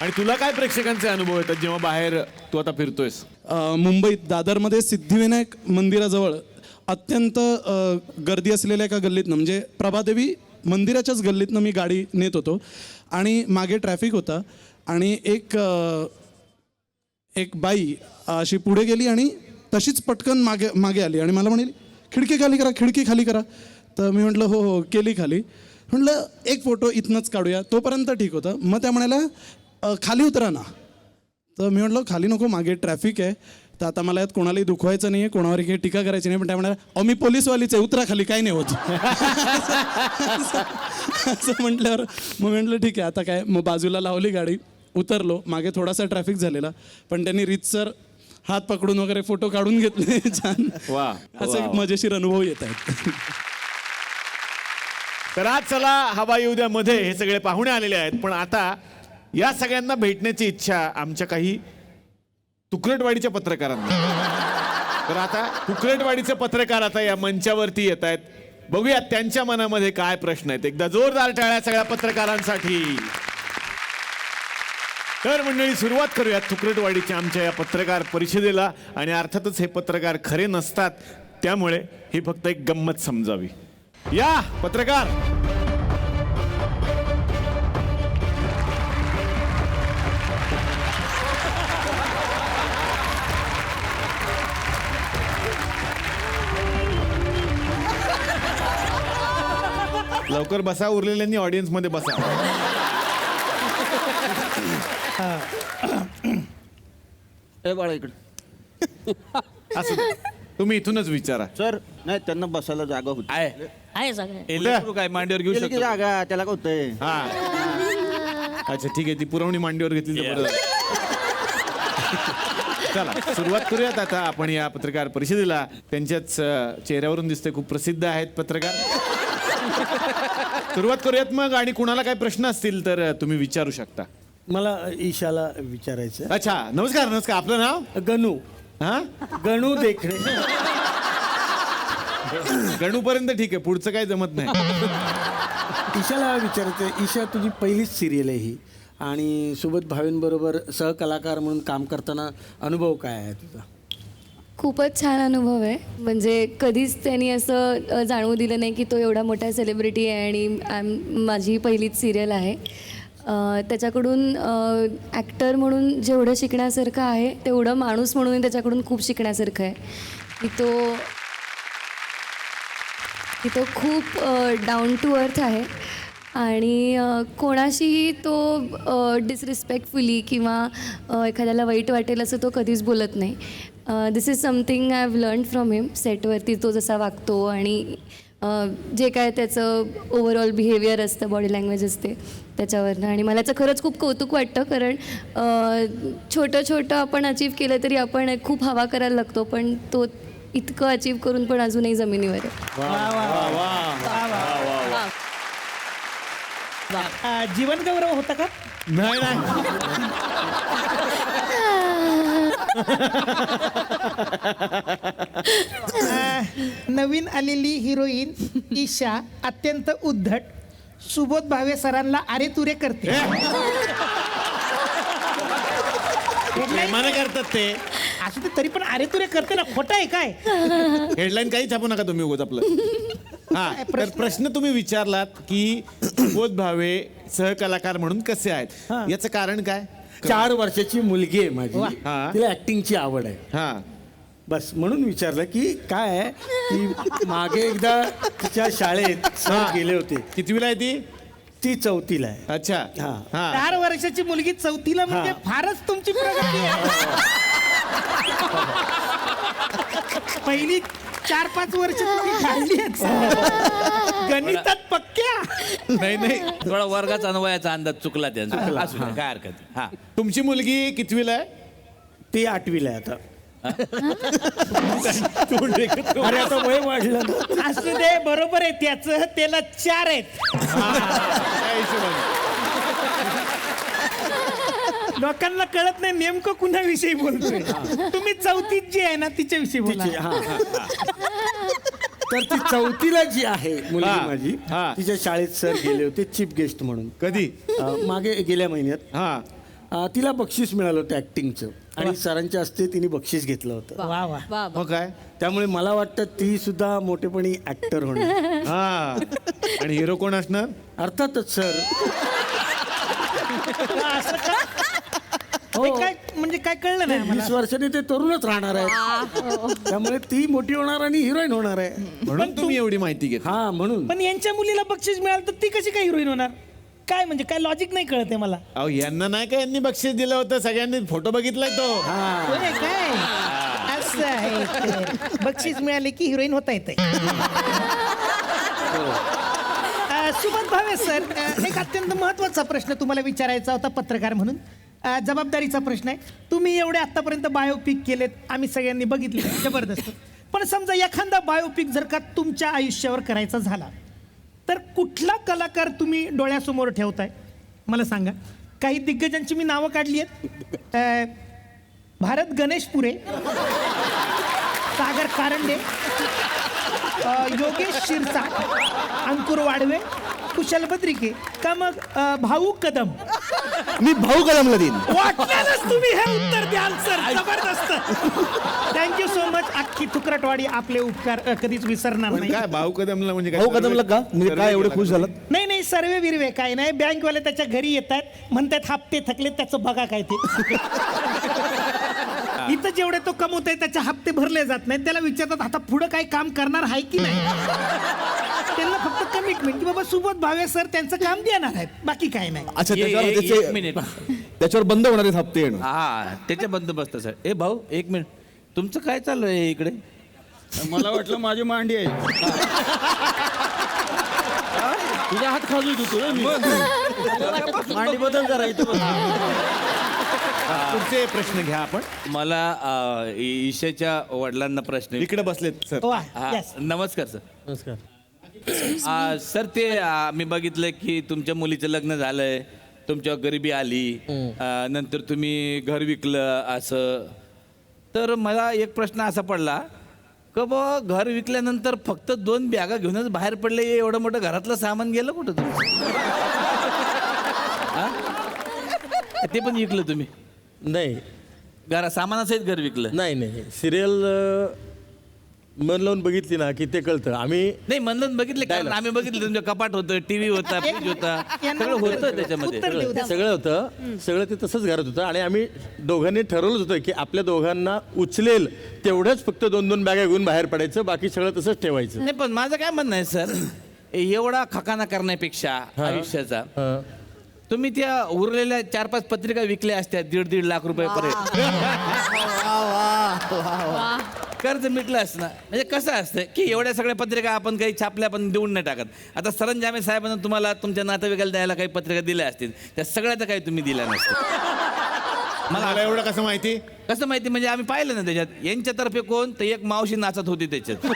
आणि तुला काय प्रेक्षकांचे अनुभव येतात जेव्हा बाहेर तू आता फिरतोयस? मुंबईत दादरमध्ये सिद्धिविनायक मंदिराजवळ अत्यंत गर्दी असलेल्या एका गल्लीतनं, म्हणजे प्रभादेवी मंदिराच्याच गल्लीतनं मी गाडी नेत होतो आणि मागे ट्रॅफिक होता आणि एक बाई अशी पुढे गेली आणि तशीच पटकन मागे आली आणि मला म्हणाली, खिडकी खाली करा. तर मी म्हटलं हो हो केली खाली. म्हटलं एक फोटो इथनंच काढूया, तोपर्यंत ठीक होतं. मग त्या म्हणाल्या खाली उतरा ना. तर मी म्हटलं खाली नको, मागे ट्रॅफिक आहे, तर आता मला यात कोणालाही दुखवायचं नाही आहे, कोणावर काही टीका करायची नाही. पण त्या म्हणाल्या अहो मी पोलीसवालीच आहे, उतरा खाली, काही नाही होत. असं म्हटल्यावर मग म्हटलं ठीक आहे आता काय. मग बाजूला लावली गाडी, उतरलो. मागे थोडासा ट्रॅफिक झालेला, पण त्यांनी रीतसर हात पकडून वगैरे फोटो काढून घेतले. छान. वा, असे मजेशीर अनुभव येत आहेत. तर आज चला हवा येऊ द्या मध्ये हे सगळे पाहुणे आलेले आहेत, पण आता या सगळ्यांना भेटण्याची इच्छा आमच्या काही तुकरटवाडीच्या पत्रकारांना. तर आता तुकरटवाडीचे पत्रकार आता या मंचावरती येत आहेत. बघूया त्यांच्या मनामध्ये काय प्रश्न आहेत. एकदा जोरदार टाळ्या सगळ्या पत्रकारांसाठी. तर मंडळी सुरुवात करूयात तुकरटवाडीच्या आमच्या या पत्रकार परिषदेला. आणि अर्थातच हे पत्रकार खरे नसतात, त्यामुळे ही फक्त एक गंमत समजावी. या पत्रकार. लवकर बसा, उरलेल्यांनी ऑडियन्स मध्ये बसा. ए बाळा इकडे असं तुम्ही इथूनच विचारा. सर. नाही त्यांना बसायला जागा होती. आहे सगळं. लेकरू काय मांडीवर घेऊ गेली की शकतो? जागा त्याला काय होतंय. हा अच्छा ठीक आहे, ती पुरवणी मांडीवर घेतली तर बरं झालं. चला सुरुवात करूयात आता आपण या पत्रकार परिषदेला. त्यांच्याच चेहऱ्यावरून दिसते खूप प्रसिद्ध आहेत पत्रकार. सुरुवात करूयात मग. आणि कुणाला काही प्रश्न असतील तर तुम्ही विचारू शकता. मला ईशाला विचारायचं. अच्छा नमस्कार. नमस्कार, आपलं नाव? गणू. हा गणू देखणे. गणूपर्यंत ठीक आहे, पुढचं काही जमत नाही. ईशाला विचारायचं. ईशा तुझी पहिलीच सिरियल आहे ही, आणि सोबत भावेंबरोबर सहकलाकार म्हणून काम करताना अनुभव काय आहे तुझा? खूपच छान अनुभव आहे. म्हणजे कधीच त्यांनी असं जाणवू दिलं नाही की तो एवढा मोठा सेलिब्रिटी आहे आणि माझी पहिलीच सिरियल आहे. त्याच्याकडून ॲक्टर म्हणून जेवढं शिकण्यासारखं आहे तेवढं माणूस म्हणून त्याच्याकडून खूप शिकण्यासारखं आहे. की तो खूप डाऊन टू अर्थ आहे आणि कोणाशीही तो डिसरिस्पेक्टफुली किंवा एखाद्याला वाईट वाटेल असं तो कधीच बोलत नाही. This is something I have learn from him. सेटवरती तो जसा वागतो आणि जे काय त्याचं ओव्हरऑल बिहेवियर असतं, बॉडी लँग्वेज असते त्याच्यावरनं. आणि मला याचं खरंच खूप कौतुक वाटतं, कारण छोटं आपण अचीव केलं तरी आपण खूप हवा करायला लागतो, पण तो इतकं अचीव करून पण अजूनही जमिनीवर आहे. जीवन गौरव होता का? नाही नाही. नवीन आलेली हिरोईन ईशा अत्यंत उद्धट, सुबोध भावे सरांना अरे तुरे करते. प्रेमानं करतात ते. असं तरी पण अरे तुरे करते ना, खोटं आहे काय? हेडलाईन काही छापू नका तुम्ही उगाच आपलं. हा तर प्रश्न तुम्ही विचारलात की सुबोध भावे सहकलाकार म्हणून कसे आहेत, याचं कारण काय? 4 वर्षाची मुलगी आहे माझी. हा. तिला ऍक्टिंगची आवड आहे. हा बस म्हणून विचारलं की काय आहे. की मागे एकदा तिच्या शाळेत सर गेले होते. कितवीला आहे ती? ती 4थीला आहे. अच्छा हा. हा 4 वर्षाची मुलगी 4थीला म्हणजे फारच तुमची प्रगती आहे. पहिली 4-5 वर्ष तुम्ही काढली आहेत. गणितात पक्क्या. नाही नाही. थोडा वर्गाचा अनुभवाचा अंदाज चुकला त्यांचा. असू द्या, काय हरकत नाही. हा तुमची मुलगी कितवीला आहे? ती 8वीला आहे आता. अरे आता वय वाढलं ना. असू दे, बरोबर आहे त्याचं. त्याला 4 आहेत. त्या हिशोबाने. लोकांना कळत नाही नेमकं कुणाविषयी बोलतोय. तुम्ही 4थीत जी आहे ना तिच्याविषयी बोला. तर ती 4थीला जी आहे मुलगी हा. माझी, हा. तिच्या शाळेत सर गेले होते चीफ गेस्ट म्हणून. कधी? मागे गेल्या महिन्यात. हा तिला बक्षीस मिळालं होतं ॲक्टिंगचं आणि सरांच्या हस्ते तिने बक्षीस घेतलं होतं. वा वा मग काय त्यामुळे मला वाटतं ती सुद्धा मोठेपणी ॲक्टर होणार. हा आणि हिरो कोण असणार? अर्थातच सर. असं का? हे काय म्हणजे काय कळलं नाही मला. 20 वर्षांनी ते तरुणच राहणार आहे, त्यामुळे ती मोठी होणार आणि हिरोईन होणार आहे. म्हणून तुम्ही एवढी माहिती घेत. हा म्हणून. पण यांच्या मुलीला बक्षीस मिळालं तर ती कशी काय हिरोईन होणार? काय म्हणजे काय लॉजिक नाही कळत आहे मला. अहो यांना नाही का यांनी बक्षीस दिलं होतं, सगळ्यांनी फोटो बघितलाय तो. होय काय असं आहे तर. बक्षीस मिळाले की हिरोईन होता येते. सुमंत भावे सर, एक अत्यंत महत्वाचा प्रश्न तुम्हाला विचारायचा होता पत्रकार म्हणून. जबाबदारीचा प्रश्न आहे. तुम्ही एवढे आतापर्यंत बायोपिक केलेत, आम्ही सगळ्यांनी बघितले, जबरदस्त. पण समजा एखादा बायोपिक जर का तुमच्या आयुष्यावर करायचा झाला तर कुठला कलाकार तुम्ही डोळ्यासमोर ठेवताय मला सांगा. काही दिग्गजांची मी नावं काढली आहेत. भारत गणेश पुरे, सागर कारंडे, योगेश शिरसाट, अंकुर वाडवे, कुशल बद्रिके का मग भाऊ कदम. मी भाऊ कदमला देईन. वाटल्यानंच तुम्ही हे उत्तर द्याल सर. जबरदस्त. Thank you so much. अख्खी तुकरटवाडी आपले उपकार कधीच विसरणार पण नाही. काय भाऊ कदमला म्हणजे काय? भाऊ कदमला का म्हणजे काय एवढे खुश झालात? नाही नाही, सर्वे बिरवे काय नाही. बँकवाले त्याच्या घरी येतात, म्हणतात हप्ते थकले, त्याचं बघा काय ते. इथं जेवढे तो कमवतोय त्याचे हप्ते भरले जात नाहीत. त्याला विचारतात आता पुढं काय काम करणार आहे की नाही. त्यांना फक्त कमिटमेंट की बाबा सुबोध भावे सर त्यांचं काम देणार आहेत, बाकी काय नाही. अच्छा, एक त्याच्यावर मिनिट. त्याच्यावर बंद होणार आहेत हप्ते येणं. हा त्याच्या बंदोबस्त सर. ए भाऊ एक मिनिट, तुमचं काय चालू आहे इकडे? मला वाटलं माझी मांडी आहे. तुझा हात खाजू मांडी बदल जरा इथं. पुढचे प्रश्न घ्या आपण. मला ईशाच्या वडिलांना प्रश्न आहे. इकडे बसलेत सर. वा, हा, yes. नमस्कार सर. नमस्कार. सर ते मी बघितलं की तुमच्या मुलीचं लग्न झालंय, तुमच्यावर गरिबी आली, नंतर तुम्ही घर विकलं असं. तर मला एक प्रश्न असा पडला का बा घर विकल्यानंतर फक्त 2 बॅगा घेऊनच बाहेर पडले, एवढं मोठं घरातलं सामान गेलं कुठं तुमचं? हा? ते पण विकलं तुम्ही? नाही सामानासहित घर विकलं? नाही सिरियल मन लावून बघितली ना की ते कळतं. आम्ही नाही म्हणून बघितले, कारण आम्ही बघितलं तुमच्या कपाट होतं, टीव्ही होता, फ्रीज होता, यांना सगळं होतं त्याच्यामध्ये. उत्तर देऊ द्या. सगळं होतं, सगळं ते तसंच घरात होतं आणि आम्ही दोघांनी ठरवलंच होतं की आपल्या दोघांना उचलेल तेवढंच फक्त 2-2 बॅगा घेऊन बाहेर पडायचं, बाकी सगळं तसंच ठेवायचं. नाही पण माझं काय म्हणणं आहे सर, एवढा खकाना करण्यापेक्षा आयुष्याचा तुम्ही त्या उरलेल्या 4-5 पत्रिका विकल्या असत्या 1.5 लाख रुपयापर्यंत. कर्ज मिटलं असतं ना. म्हणजे कसं असतं की एवढ्या सगळ्या पत्रिका आपण काही छापल्या पण देऊन नाही टाकत. आता सरंजामे साहेबांना तुम्हाला तुमच्या नातेवाईकाला द्यायला काही पत्रिका दिल्या असतील, त्या सगळ्या तर काही तुम्ही दिल्या नसतील. मला एवढं कसं माहिती? कसं माहिती म्हणजे आम्ही पाहिलं ना त्याच्यात. यांच्यातर्फे कोण तर एक मावशी नाचत होती त्याच्यात.